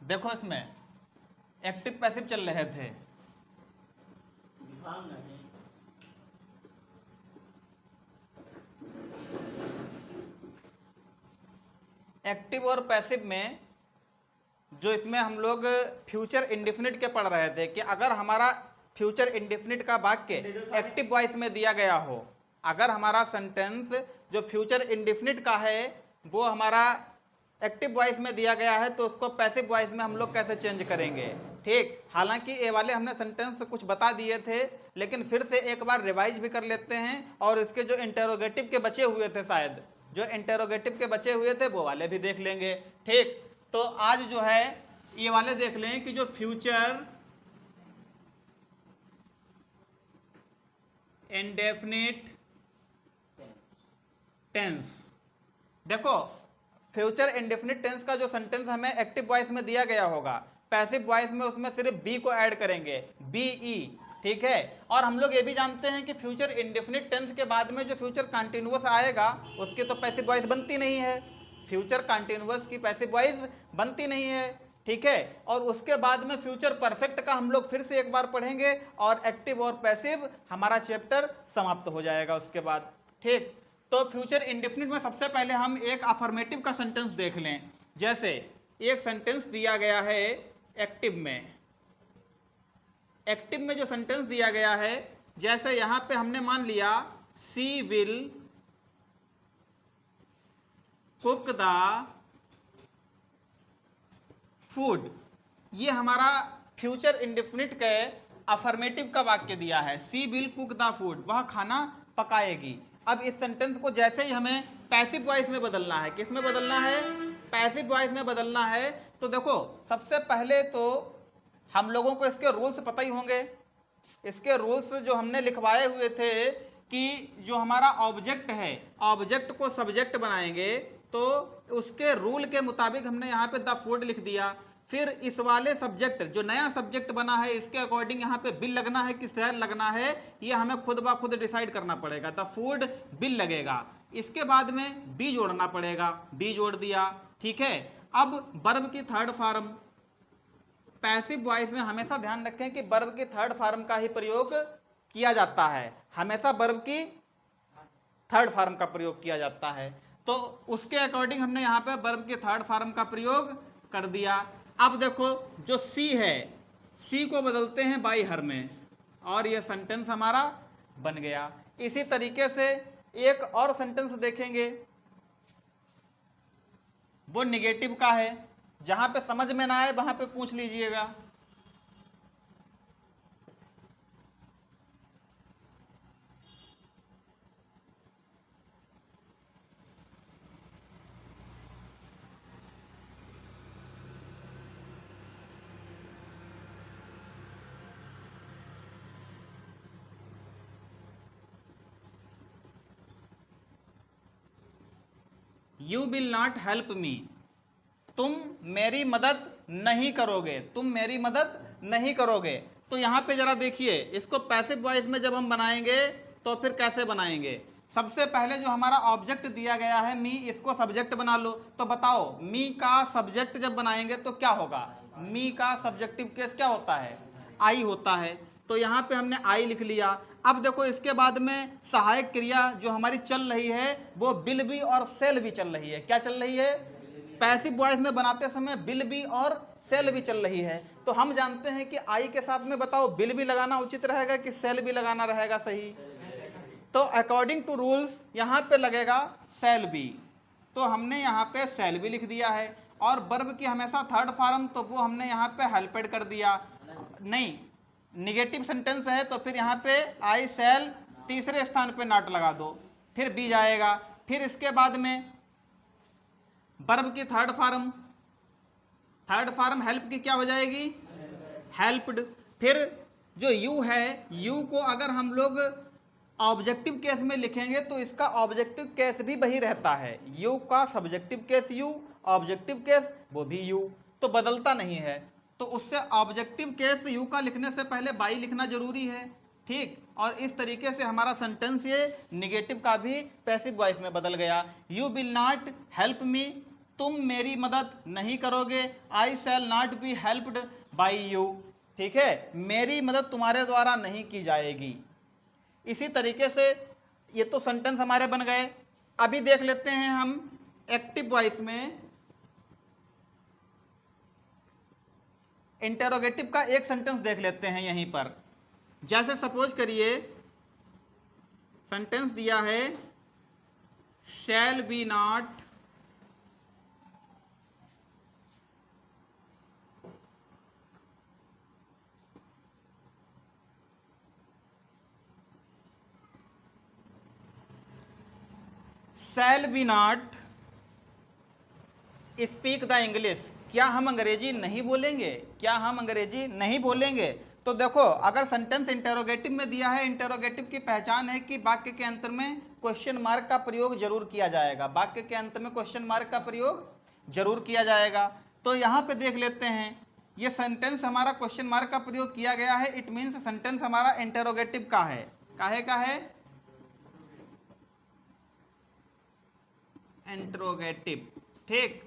देखो इसमें active passive चल रहे थे, एक्टिव और पैसिव में जो इसमें हम लोग फ्यूचर इंडेफिनिट के पढ़ रहे थे कि अगर हमारा फ्यूचर इंडेफिनिट का वाक्य एक्टिव वॉइस में दिया गया हो, अगर हमारा सेंटेंस जो फ्यूचर इंडेफिनिट का है वो हमारा एक्टिव वॉइस में दिया गया है, तो उसको पैसिव वॉइस में हम लोग कैसे चेंज करेंगे। ठीक, हालांकि ये वाले हमने सेंटेंस कुछ बता दिए थे, लेकिन फिर से एक बार रिवाइज भी कर लेते हैं और इसके जो इंटेरोगेटिव के बचे हुए थे, शायद जो इंटेरोगेटिव के बचे हुए थे वो वाले भी देख लेंगे। ठीक, तो आज जो है ये वाले देख लें कि जो फ्यूचर इंडेफिनिट टेंस, देखो फ्यूचर इंडेफिनिट टेंस का जो सेंटेंस हमें एक्टिव वॉइस में दिया गया होगा, पैसिव वॉइस में उसमें सिर्फ बी को ऐड करेंगे, बी ई, ठीक है। और हम लोग ये भी जानते हैं कि फ्यूचर इंडेफिनिट टेंस के बाद में जो फ्यूचर कंटिन्यूअस आएगा उसकी तो पैसिव वॉइस बनती नहीं है, फ्यूचर कंटिन्यूअस की पैसिव वॉइस बनती नहीं है, ठीक है। और उसके बाद में फ्यूचर परफेक्ट का हम लोग फिर से एक बार पढ़ेंगे और एक्टिव और पैसिव हमारा चैप्टर समाप्त हो जाएगा उसके बाद। ठीक, तो फ्यूचर इंडेफिनिट में सबसे पहले हम एक अफर्मेटिव का सेंटेंस देख लें। जैसे एक सेंटेंस दिया गया है एक्टिव में, एक्टिव में जो सेंटेंस दिया गया है, जैसे यहां पे हमने मान लिया सी विल कुक द फूड, ये हमारा फ्यूचर इंडेफिनिट के अफर्मेटिव का वाक्य दिया है, सी विल कुक द फूड, वह खाना पकाएगी। अब इस सेंटेंस को जैसे ही हमें पैसिव वॉइस में बदलना है, किस में बदलना है, पैसिव वॉइस में बदलना है, तो देखो सबसे पहले तो हम लोगों को इसके रूल्स पता ही होंगे। इसके रूल्स जो हमने लिखवाए हुए थे कि जो हमारा ऑब्जेक्ट है, ऑब्जेक्ट को सब्जेक्ट बनाएंगे, तो उसके रूल के मुताबिक हमने यहाँ पे द फूड लिख दिया। फिर इस वाले सब्जेक्ट जो नया सब्जेक्ट बना है इसके अकॉर्डिंग यहाँ पे बिल लगना है कि सेल लगना है, ये हमें खुद ब खुद डिसाइड करना पड़ेगा। द फूड बिल लगेगा। इसके बाद में बी जोड़ना पड़ेगा, बी जोड़ दिया, ठीक है। अब वर्ब की थर्ड फॉर्म, पैसिव वॉइस में हमेशा ध्यान रखें कि वर्ब की थर्ड फॉर्म का ही प्रयोग किया जाता है, हमेशा वर्ब की थर्ड फॉर्म का प्रयोग किया जाता है। तो उसके अकॉर्डिंग हमने यहाँ पे वर्ब की थर्ड फॉर्म का प्रयोग कर दिया। अब देखो जो सी है, सी को बदलते हैं बाई हर में और ये सेंटेंस हमारा बन गया। इसी तरीके से एक और सेंटेंस देखेंगे, वो निगेटिव का है, जहां पे समझ में ना आए वहां पे पूछ लीजिएगा। You will not help me, तुम मेरी मदद नहीं करोगे, तुम मेरी मदद नहीं करोगे। तो यहाँ पे जरा देखिए, इसको पैसिव वॉइस में जब हम बनाएंगे तो फिर कैसे बनाएंगे। सबसे पहले जो हमारा ऑब्जेक्ट दिया गया है मी, इसको सब्जेक्ट बना लो। तो बताओ मी का सब्जेक्ट जब बनाएंगे तो क्या होगा, मी का सब्जेक्टिव केस क्या होता है, आई होता है। तो यहाँ पे हमने आई लिख लिया। अब देखो इसके बाद में सहायक क्रिया जो हमारी चल रही है वो विल बी और सेल भी चल रही है। क्या चल रही है, पैसिव वॉइस में बनाते समय विल बी और सेल भी चल रही है। तो हम जानते हैं कि आई के साथ में बताओ विल भी लगाना उचित रहेगा कि सेल भी लगाना रहेगा सही। तो अकॉर्डिंग टू रूल्स यहाँ पे लगेगा सेल बी, तो हमने यहाँ पे सेल बी लिख दिया है। और वर्ब की हमेशा थर्ड फॉर्म, तो वो हमने यहाँ पे हेल्पेड कर दिया। नहीं, निगेटिव सेंटेंस है तो फिर यहाँ पे आई सेल, तीसरे स्थान पे नॉट लगा दो, फिर बी जाएगा। फिर इसके बाद में वर्ब की थर्ड फॉर्म हेल्प की क्या हो जाएगी, हेल्प्ड। फिर जो यू है, यू को अगर हम लोग ऑब्जेक्टिव केस में लिखेंगे तो इसका ऑब्जेक्टिव केस भी वही रहता है, यू का subjective case you, objective case वो भी यू, तो बदलता नहीं है। तो उससे ऑब्जेक्टिव केस यू का लिखने से पहले बाई लिखना जरूरी है, ठीक। और इस तरीके से हमारा सेंटेंस ये निगेटिव का भी पैसिव वॉइस में बदल गया। You will not help me, तुम मेरी मदद नहीं करोगे, I shall not be helped by you. ठीक है, मेरी मदद तुम्हारे द्वारा नहीं की जाएगी। इसी तरीके से ये तो सेंटेंस हमारे बन गए। अभी देख लेते हैं हम एक्टिव वॉइस में इंटेरोगेटिव का एक सेंटेंस देख लेते हैं यहीं पर। जैसे सपोज करिए सेंटेंस दिया है shall be not shall be not speak the English. क्या हम अंग्रेजी नहीं बोलेंगे? क्या हम अंग्रेजी नहीं बोलेंगे? तो देखो, अगर सेंटेंस इंटेरोगेटिव में दिया है, इंटेरोगेटिव की पहचान है कि वाक्य के अंत में क्वेश्चन मार्क का प्रयोग जरूर किया जाएगा। वाक्य के अंत में क्वेश्चन मार्क का प्रयोग जरूर किया जाएगा। तो यहाँ पे देख लेते हैं, ये सेंटेंस हमारा क्वेश्चन मार्क का प्रयोग किया गया है। इट मीन्स सेंटेंस हमारा इंटेरोगेटिव का है। काहे का है? इंटेरोगेटिव। ठीक,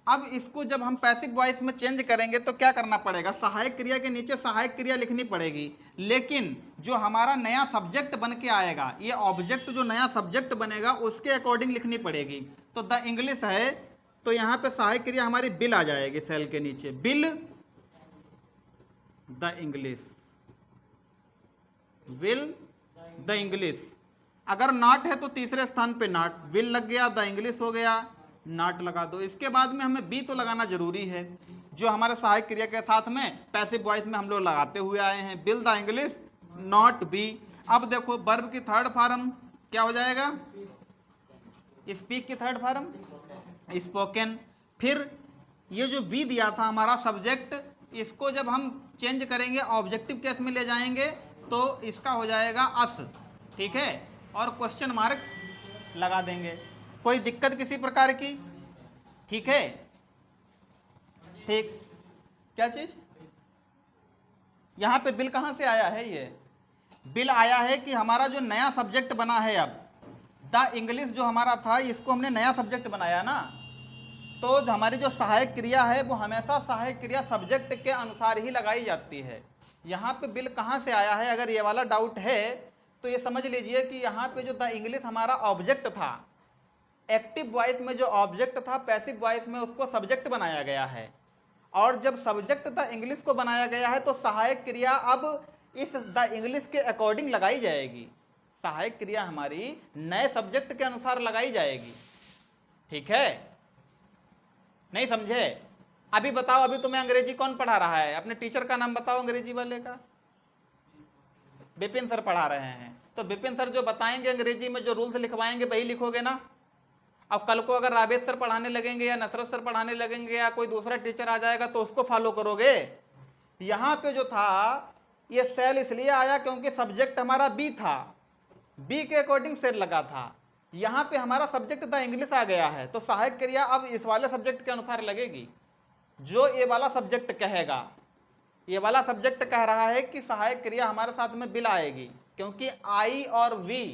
अब इसको जब हम पैसिव वॉइस में चेंज करेंगे तो क्या करना पड़ेगा? सहायक क्रिया के नीचे सहायक क्रिया लिखनी पड़ेगी, लेकिन जो हमारा नया सब्जेक्ट बन के आएगा, ये ऑब्जेक्ट जो नया सब्जेक्ट बनेगा उसके अकॉर्डिंग लिखनी पड़ेगी। तो द इंग्लिश है, तो यहाँ पे सहायक क्रिया हमारी बिल आ जाएगी सेल के नीचे, bill the English, will the English. अगर नॉट है तो तीसरे स्थान पे नॉट, विल लग गया, द इंग्लिश हो गया, नॉट लगा दो। इसके बाद में हमें बी तो लगाना जरूरी है, जो हमारे सहायक क्रिया के साथ में पैसिव वॉइस में हम लोग लगाते हुए आए हैं, bill the English, not be. अब देखो वर्ब की थर्ड फॉर्म क्या हो जाएगा? स्पीक की थर्ड फॉर्म स्पोकन। फिर ये जो बी दिया था हमारा सब्जेक्ट, इसको जब हम चेंज करेंगे ऑब्जेक्टिव केस में ले जाएंगे तो इसका हो जाएगा अस। ठीक है, और क्वेश्चन मार्क लगा देंगे। कोई दिक्कत किसी प्रकार की? ठीक है, ठीक। क्या चीज? यहां पे बिल कहां से आया है? ये बिल आया है कि हमारा जो नया सब्जेक्ट बना है, अब द इंग्लिश जो हमारा था, इसको हमने नया सब्जेक्ट बनाया ना, तो हमारी जो सहायक क्रिया है वो हमेशा सहायक क्रिया सब्जेक्ट के अनुसार ही लगाई जाती है। यहाँ पे बिल कहाँ से आया है, अगर ये वाला डाउट है तो ये समझ लीजिए कि यहाँ पे जो द इंग्लिश हमारा ऑब्जेक्ट था, एक्टिव वॉइस में जो ऑब्जेक्ट था पैसिव वॉइस में उसको सब्जेक्ट बनाया गया है, और जब सब्जेक्ट द इंग्लिश को बनाया गया है तो सहायक क्रिया अब इस द इंग्लिश के अकॉर्डिंग लगाई जाएगी। सहायक क्रिया हमारी नए सब्जेक्ट के अनुसार लगाई जाएगी। ठीक है, नहीं समझे? अभी बताओ, अभी तुम्हें अंग्रेजी कौन पढ़ा रहा है? अपने टीचर का नाम बताओ अंग्रेजी वाले का। विपिन सर पढ़ा रहे हैं। तो विपिन सर जो बताएंगे अंग्रेजी में, जो रूल्स लिखवाएंगे वही लिखोगे ना। अब कल को अगर राबेद सर पढ़ाने लगेंगे या नसरत सर पढ़ाने लगेंगे या कोई दूसरा टीचर आ जाएगा तो उसको फॉलो करोगे। यहाँ पे जो था ये सेल इसलिए आया क्योंकि सब्जेक्ट हमारा बी था, बी के अकॉर्डिंग सेल लगा था। यहाँ पे हमारा सब्जेक्ट द इंग्लिश आ गया है, तो सहायक क्रिया अब इस वाले सब्जेक्ट के अनुसार लगेगी जो ये वाला सब्जेक्ट कहेगा। ये वाला सब्जेक्ट कह रहा है कि सहायक क्रिया हमारे साथ में बिल आएगी, क्योंकि आई और वी,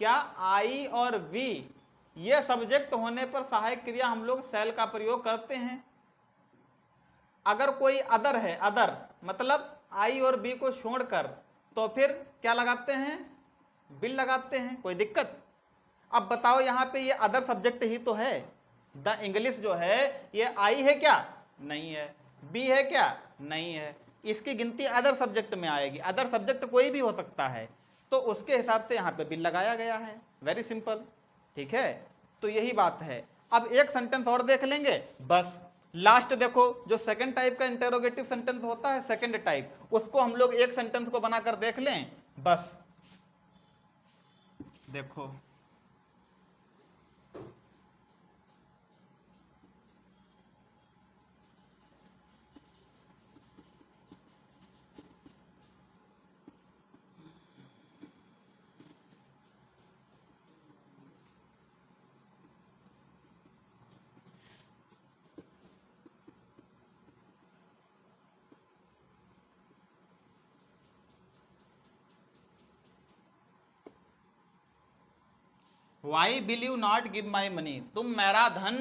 क्या आई और वी, ये सब्जेक्ट होने पर सहायक क्रिया हम लोग सेल का प्रयोग करते हैं। अगर कोई अदर है, अदर मतलब आई और बी को छोड़कर, तो फिर क्या लगाते हैं? बिल लगाते हैं। कोई दिक्कत? अब बताओ, यहाँ पे ये अदर सब्जेक्ट ही तो है। द इंग्लिश जो है ये आई है क्या? नहीं है। बी है क्या? नहीं है। इसकी गिनती अदर सब्जेक्ट में आएगी। अदर सब्जेक्ट कोई भी हो सकता है, तो उसके हिसाब से यहाँ पे बिल लगाया गया है। Very simple. ठीक है, तो यही बात है। अब एक सेंटेंस और देख लेंगे बस। लास्ट देखो, जो सेकंड टाइप का इंटेरोगेटिव सेंटेंस होता है, सेकंड टाइप, उसको हम लोग एक सेंटेंस को बनाकर देख लें बस। देखो, why will you not give my money? तुम मेरा धन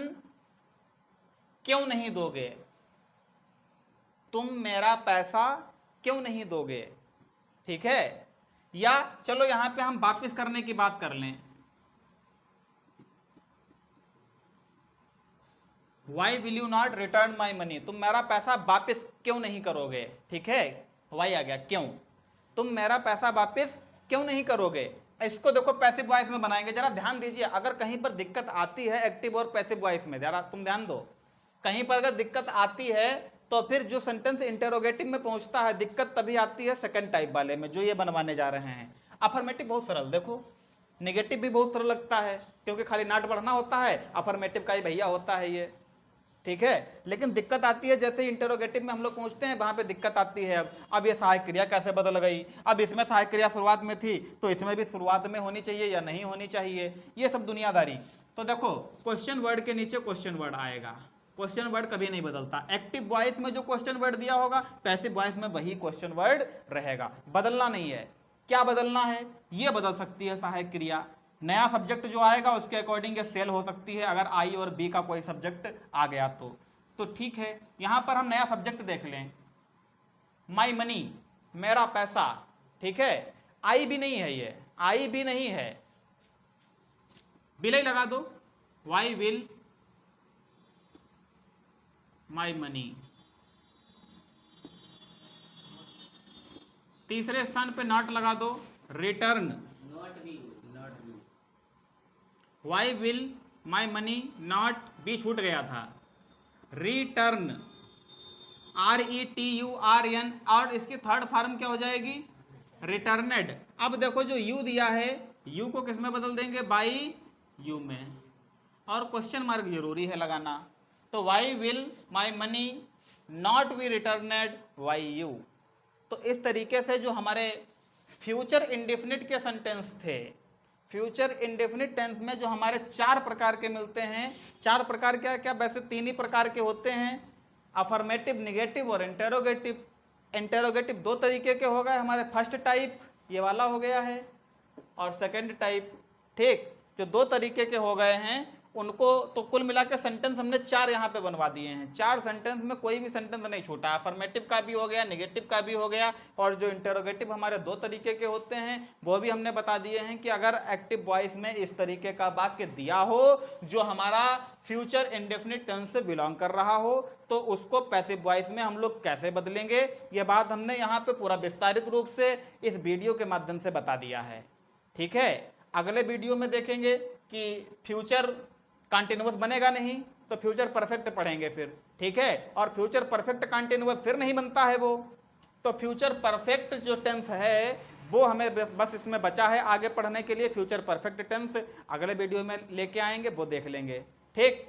क्यों नहीं दोगे, तुम मेरा पैसा क्यों नहीं दोगे, ठीक है। या चलो यहां पे हम वापस करने की बात कर लें, why will you not return my money, तुम मेरा पैसा वापस क्यों नहीं करोगे, ठीक है। वाई आ गया, क्यों, तुम मेरा पैसा वापस क्यों नहीं करोगे। इसको देखो पैसिव वॉइस में बनाएंगे, जरा ध्यान दीजिए। अगर कहीं पर दिक्कत आती है एक्टिव और पैसिव वॉइस में, जरा तुम ध्यान दो, कहीं पर अगर दिक्कत आती है तो फिर जो सेंटेंस इंटेरोगेटिव में पहुंचता है, दिक्कत तभी आती है सेकंड टाइप वाले में, जो ये बनवाने जा रहे हैं। अफर्मेटिव बहुत सरल, देखो नेगेटिव भी बहुत सरल लगता है क्योंकि खाली नॉट बढ़ना होता है, अफर्मेटिव का ही भैया होता है ये, ठीक है। लेकिन दिक्कत आती है जैसे इंटेरोगेटिव में हम लोग पहुंचते हैं, वहां पे दिक्कत आती है। अब ये सहायक क्रिया कैसे बदल गई, अब इसमें सहायक क्रिया शुरुआत में थी तो इसमें भी शुरुआत में होनी चाहिए या नहीं होनी चाहिए, ये सब दुनियादारी। तो देखो क्वेश्चन वर्ड के नीचे क्वेश्चन वर्ड आएगा, क्वेश्चन वर्ड कभी नहीं बदलता। एक्टिव वॉइस में जो क्वेश्चन वर्ड दिया होगा, पैसिव वॉइस में वही क्वेश्चन वर्ड रहेगा, बदलना नहीं है। क्या बदलना है, ये बदल सकती है सहायक क्रिया, नया सब्जेक्ट जो आएगा उसके अकॉर्डिंग ये सेल हो सकती है, अगर आई और बी का कोई सब्जेक्ट आ गया तो ठीक है। यहां पर हम नया सब्जेक्ट देख लें, माई मनी, मेरा पैसा, ठीक है। आई भी नहीं है, ये आई भी नहीं है, बिल ही लगा दो, वाई विल माई मनी। तीसरे स्थान पे नॉट लगा दो, return, why will my money not, बी छूट गया था, रिटर्न, RETURN, और इसकी थर्ड फॉर्म क्या हो जाएगी, रिटर्नेड। अब देखो जो यू दिया है, यू को किस में बदल देंगे, बाई यू में, और क्वेश्चन मार्क जरूरी है लगाना। तो why will my money not be returned by you. तो इस तरीके से जो हमारे फ्यूचर इंडेफिनिट के सेंटेंस थे, फ्यूचर इंडेफिनिट टेंस में जो हमारे 4 प्रकार के मिलते हैं, 4 प्रकार क्या क्या, वैसे 3 ही प्रकार के होते हैं, अफर्मेटिव, निगेटिव और इंटेरोगेटिव। इंटेरोगेटिव 2 तरीके के हो गए हमारे, फर्स्ट टाइप ये वाला हो गया है और सेकंड टाइप, ठीक। जो 2 तरीके के हो गए हैं उनको तो कुल मिला के सेंटेंस हमने 4 यहाँ पे बनवा दिए हैं। 4 सेंटेंस में कोई भी सेंटेंस नहीं छूटा, अफर्मेटिव का भी हो गया, नेगेटिव का भी हो गया, और जो इंटेरोगेटिव हमारे 2 तरीके के होते हैं वो भी हमने बता दिए हैं कि अगर एक्टिव वॉइस में इस तरीके का वाक्य दिया हो जो हमारा फ्यूचर इंडेफिनिट टेंस से बिलोंग कर रहा हो तो उसको पैसिव वॉइस में हम लोग कैसे बदलेंगे, ये बात हमने यहाँ पे पूरा विस्तारित रूप से इस वीडियो के माध्यम से बता दिया है, ठीक है। अगले वीडियो में देखेंगे कि फ्यूचर कंटिन्यूअस बनेगा नहीं तो फ्यूचर परफेक्ट पढ़ेंगे फिर, ठीक है। और फ्यूचर परफेक्ट कंटिन्यूअस फिर नहीं बनता है वो, तो फ्यूचर परफेक्ट जो टेंस है वो हमें बस इसमें बचा है आगे पढ़ने के लिए। फ्यूचर परफेक्ट टेंस अगले वीडियो में लेके आएंगे, वो देख लेंगे, ठीक।